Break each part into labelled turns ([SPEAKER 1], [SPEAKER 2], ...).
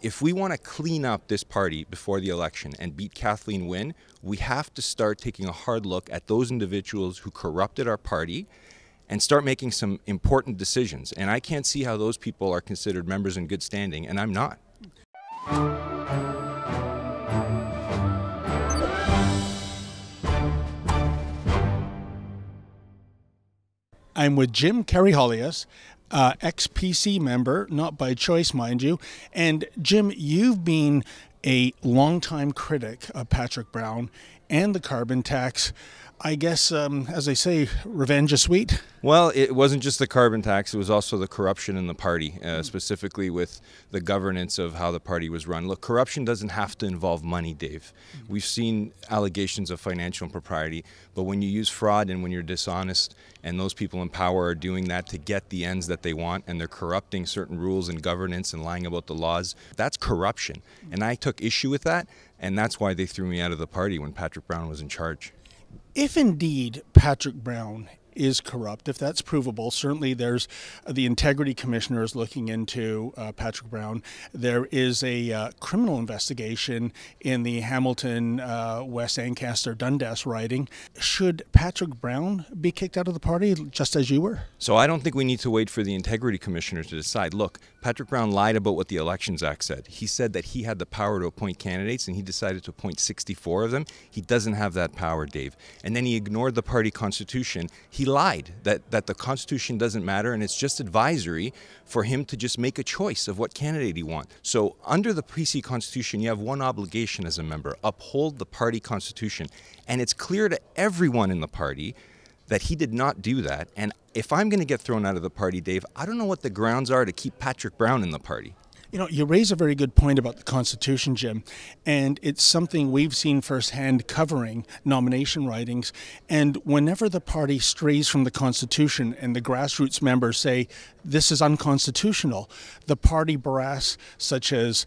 [SPEAKER 1] if we want to clean up this party before the election and beat Kathleen Wynne, we have to start taking a hard look at those individuals who corrupted our party and start making some important decisions. And I can't see how those people are considered members in good standing, and I'm not.
[SPEAKER 2] I'm with Jim Karahalios, ex-PC member, not by choice, mind you. And Jim, you've been a longtime critic of Patrick Brown and the carbon tax. I guess, as they say, revenge is sweet.
[SPEAKER 1] Well, it wasn't just the carbon tax, it was also the corruption in the party, specifically with the governance of how the party was run. Look, corruption doesn't have to involve money, Dave. We've seen allegations of financial impropriety, but when you use fraud and when you're dishonest, and those people in power are doing that to get the ends that they want, and they're corrupting certain rules and governance and lying about the laws, that's corruption. And I took issue with that, and that's why they threw me out of the party when Patrick Brown was in charge.
[SPEAKER 2] If indeed Patrick Brown is corrupt, if that's provable, certainly there's the integrity commissioner is looking into Patrick Brown. There is a criminal investigation in the Hamilton, West Ancaster, Dundas riding. Should Patrick Brown be kicked out of the party just as you were?
[SPEAKER 1] So I don't think we need to wait for the integrity commissioner to decide. Look, Patrick Brown lied about what the Elections Act said. He said that he had the power to appoint candidates and he decided to appoint 64 of them. He doesn't have that power, Dave. And then he ignored the party constitution. He lied that the Constitution doesn't matter and it's just advisory for him to just make a choice of what candidate he wants. So under the PC Constitution, you have one obligation as a member: uphold the party Constitution. And it's clear to everyone in the party that he did not do that. And if I'm going to get thrown out of the party, Dave, I don't know what the grounds are to keep Patrick Brown in the party.
[SPEAKER 2] You know, you raise a very good point about the Constitution, Jim, and it's something we've seen firsthand covering nomination writings. And whenever the party strays from the Constitution and the grassroots members say this is unconstitutional, the party brass, such as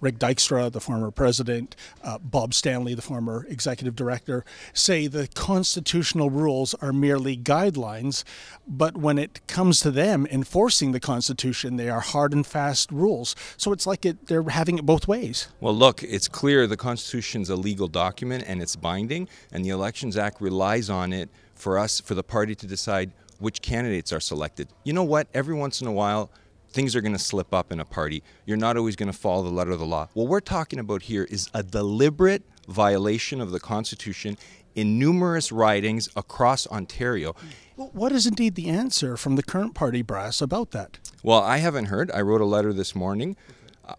[SPEAKER 2] Rick Dykstra, the former president, Bob Stanley, the former executive director, say the constitutional rules are merely guidelines, but when it comes to them enforcing the Constitution, they are hard and fast rules. So it's like they're having it both ways.
[SPEAKER 1] Well, look, it's clear the Constitution's a legal document and it's binding, and the Elections Act relies on it for the party to decide which candidates are selected. You know what? Every once in a while, things are going to slip up in a party. You're not always going to follow the letter of the law. What we're talking about here is a deliberate violation of the Constitution in numerous ridings across Ontario.
[SPEAKER 2] Well, what is indeed the answer from the current party brass about that?
[SPEAKER 1] Well, I haven't heard. I wrote a letter this morning.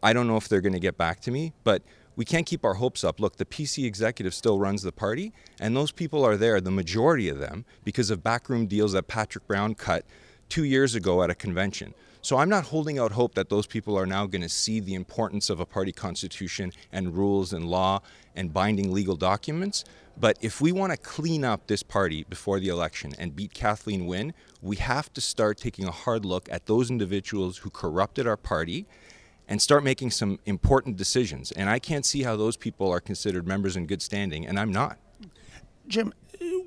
[SPEAKER 1] I don't know if they're going to get back to me, but we can't keep our hopes up. Look, the PC executive still runs the party, and those people are there, the majority of them, because of backroom deals that Patrick Brown cut 2 years ago at a convention. So I'm not holding out hope that those people are now going to see the importance of a party constitution and rules and law and binding legal documents. But if we want to clean up this party before the election and beat Kathleen Wynne, we have to start taking a hard look at those individuals who corrupted our party and start making some important decisions. And I can't see how those people are considered members in good standing, and I'm not.
[SPEAKER 2] Jim,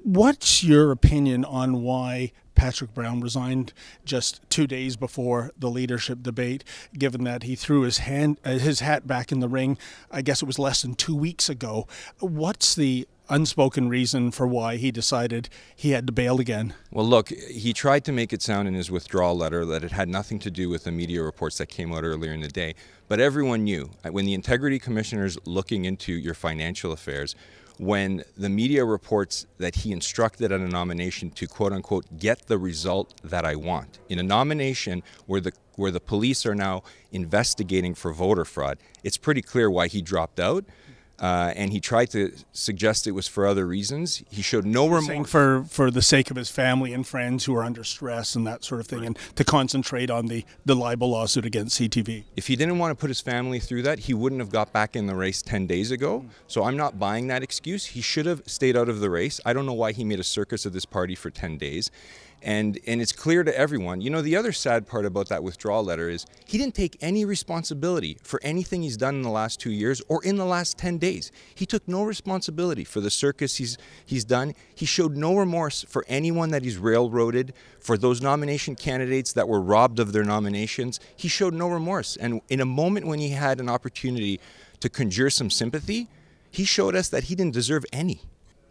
[SPEAKER 2] what's your opinion on why Patrick Brown resigned just 2 days before the leadership debate, given that he threw his hat back in the ring? I guess it was less than 2 weeks ago. What's the unspoken reason for why he decided he had to bail again?
[SPEAKER 1] Well, look, he tried to make it sound in his withdrawal letter that it had nothing to do with the media reports that came out earlier in the day. But everyone knew, when the integrity commissioner is looking into your financial affairs, when the media reports that he instructed at a nomination to, quote unquote, get the result that I want. In a nomination where the police are now investigating for voter fraud, it's pretty clear why he dropped out. And he tried to suggest it was for other reasons. He showed no remorse.
[SPEAKER 2] For the sake of his family and friends who are under stress and that sort of thing, right, and to concentrate on the libel lawsuit against CTV.
[SPEAKER 1] If he didn't want to put his family through that, he wouldn't have got back in the race 10 days ago. So I'm not buying that excuse. He should have stayed out of the race. I don't know why he made a circus of this party for 10 days. And it's clear to everyone. You know, the other sad part about that withdrawal letter is he didn't take any responsibility for anything he's done in the last 2 years or in the last 10 days. He took no responsibility for the circus he's done. He showed no remorse for anyone that he's railroaded, for those nomination candidates that were robbed of their nominations. He showed no remorse. And in a moment when he had an opportunity to conjure some sympathy, he showed us that he didn't deserve any.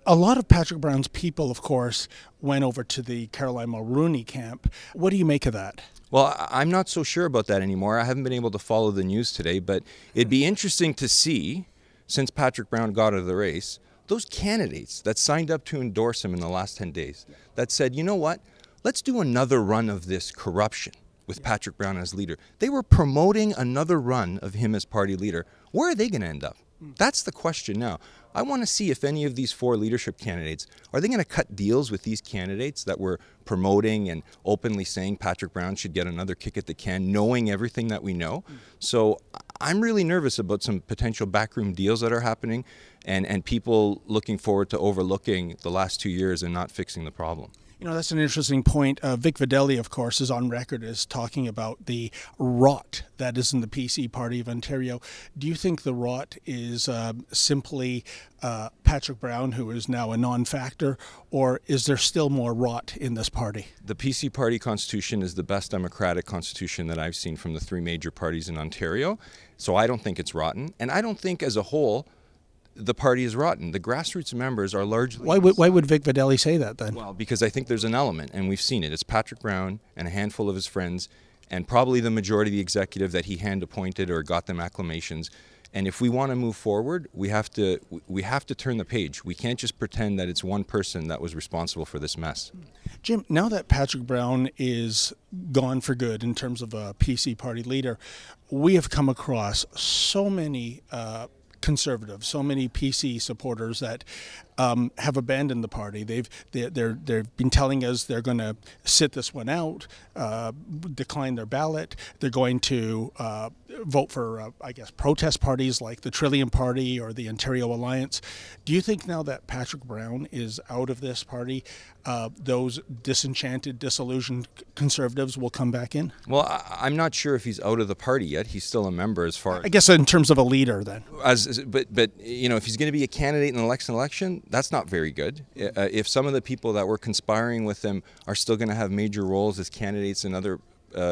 [SPEAKER 2] A lot of Patrick Brown's people, of course, went over to the Caroline Mulroney camp. What do you make of that?
[SPEAKER 1] Well, I'm not so sure about that anymore. I haven't been able to follow the news today, but it'd be interesting to see, since Patrick Brown got out of the race, those candidates that signed up to endorse him in the last 10 days, that said, you know what, let's do another run of this corruption with Patrick Brown as leader. They were promoting another run of him as party leader. Where are they going to end up? That's the question now. I want to see if any of these 4 leadership candidates, are they going to cut deals with these candidates that were promoting and openly saying Patrick Brown should get another kick at the can, knowing everything that we know? So I'm really nervous about some potential backroom deals that are happening and people looking forward to overlooking the last 2 years and not fixing the problem.
[SPEAKER 2] You know, that's an interesting point. Vic Vidali, of course, is on record as talking about the rot that is in the PC party of Ontario. Do you think the rot is simply Patrick Brown, who is now a non-factor, or is there still more rot in this party?
[SPEAKER 1] The PC party constitution is the best democratic constitution that I've seen from the 3 major parties in Ontario. So I don't think it's rotten. And I don't think as a whole the party is rotten. The grassroots members are largely...
[SPEAKER 2] Why would Vic Vidali say that then?
[SPEAKER 1] Well, because I think there's an element, and we've seen it. It's Patrick Brown and a handful of his friends, and probably the majority of the executive that he hand-appointed or got them acclamations. And if we want to move forward, we have to turn the page. We can't just pretend that it's one person that was responsible for this mess.
[SPEAKER 2] Jim, now that Patrick Brown is gone for good in terms of a PC party leader, we have come across so many conservatives, so many PC supporters that have abandoned the party. They've been telling us they're going to sit this one out, decline their ballot. They're going to vote for, I guess, protest parties like the Trillium Party or the Ontario Alliance. Do you think now that Patrick Brown is out of this party, those disenchanted, disillusioned conservatives will come back in?
[SPEAKER 1] Well, I'm not sure if he's out of the party yet. He's still a member as far...
[SPEAKER 2] I guess in terms of a leader then.
[SPEAKER 1] But you know, if he's going to be a candidate in the next election, that's not very good. If some of the people that were conspiring with him are still going to have major roles as candidates in other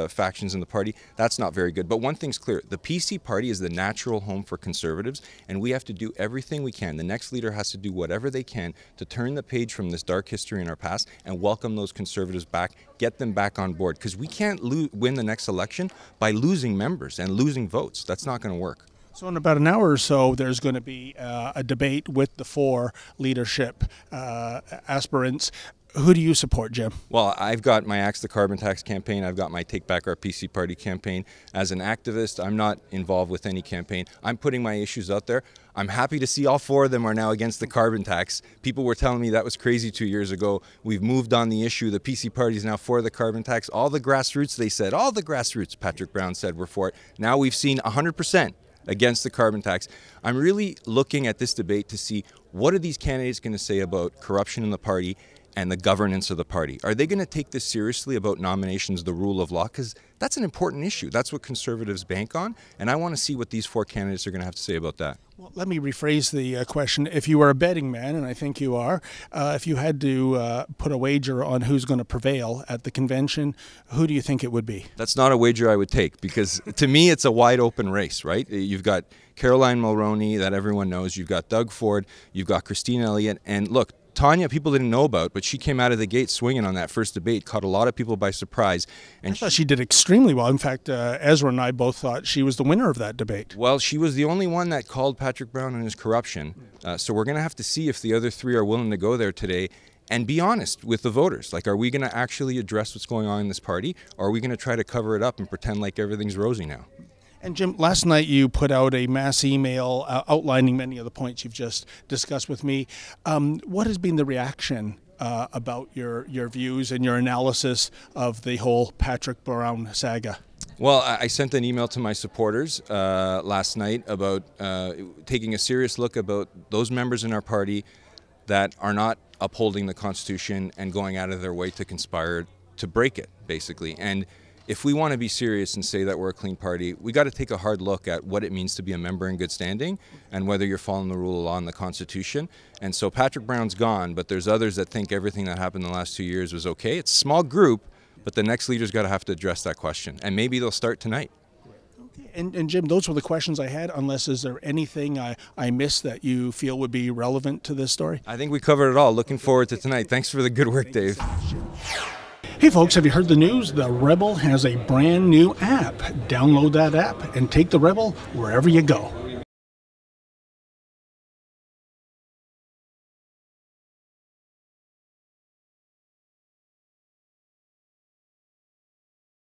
[SPEAKER 1] factions in the party, that's not very good. But one thing's clear, the PC party is the natural home for conservatives, and we have to do everything we can. The next leader has to do whatever they can to turn the page from this dark history in our past and welcome those conservatives back, get them back on board, because we can't win the next election by losing members and losing votes. That's not going to work.
[SPEAKER 2] So in about an hour or so, there's going to be a debate with the 4 leadership aspirants. Who do you support, Jim?
[SPEAKER 1] Well, I've got my Axe the Carbon Tax campaign. I've got my Take Back Our PC Party campaign. As an activist, I'm not involved with any campaign. I'm putting my issues out there. I'm happy to see all 4 of them are now against the carbon tax. People were telling me that was crazy 2 years ago. We've moved on the issue. The PC party is now for the carbon tax. All the grassroots, they said, all the grassroots, Patrick Brown said, were for it. Now we've seen 100% against the carbon tax. I'm really looking at this debate to see what are these candidates going to say about corruption in the party and the governance of the party. Are they going to take this seriously about nominations, the rule of law? Because that's an important issue. That's what conservatives bank on, and I want to see what these 4 candidates are going to have to say about that.
[SPEAKER 2] Well, let me rephrase the question. If you were a betting man, and I think you are, if you had to put a wager on who's going to prevail at the convention, who do you think it would be?
[SPEAKER 1] That's not a wager I would take, because to me it's a wide open race, right? You've got Caroline Mulroney that everyone knows, you've got Doug Ford, you've got Christine Elliott, and look, Tanya, people didn't know about, but she came out of the gate swinging on that first debate, caught a lot of people by surprise. And
[SPEAKER 2] I thought she did extremely well. In fact, Ezra and I both thought she was the winner of that debate.
[SPEAKER 1] Well, she was the only one that called Patrick Brown on his corruption. So we're going to have to see if the other 3 are willing to go there today and be honest with the voters. Like, are we going to actually address what's going on in this party, or are we going to try to cover it up and pretend like everything's rosy now?
[SPEAKER 2] And Jim, last night you put out a mass email outlining many of the points you've just discussed with me. What has been the reaction about your views and your analysis of the whole Patrick Brown saga?
[SPEAKER 1] Well, I sent an email to my supporters last night about taking a serious look about those members in our party that are not upholding the Constitution and going out of their way to conspire to break it, basically. And if we want to be serious and say that we're a clean party, we got to take a hard look at what it means to be a member in good standing and whether you're following the rule of law and the Constitution. And so Patrick Brown's gone, but there's others that think everything that happened in the last 2 years was okay. It's a small group, but the next leader's got to have to address that question. And maybe they'll start tonight.
[SPEAKER 2] And Jim, those were the questions I had, unless is there anything I missed that you feel would be relevant to this story?
[SPEAKER 1] I think we covered it all. Looking forward to tonight. Thanks for the good work, Dave.
[SPEAKER 2] Hey folks, have you heard the news? The Rebel has a brand new app. Download that app and take the Rebel wherever you go.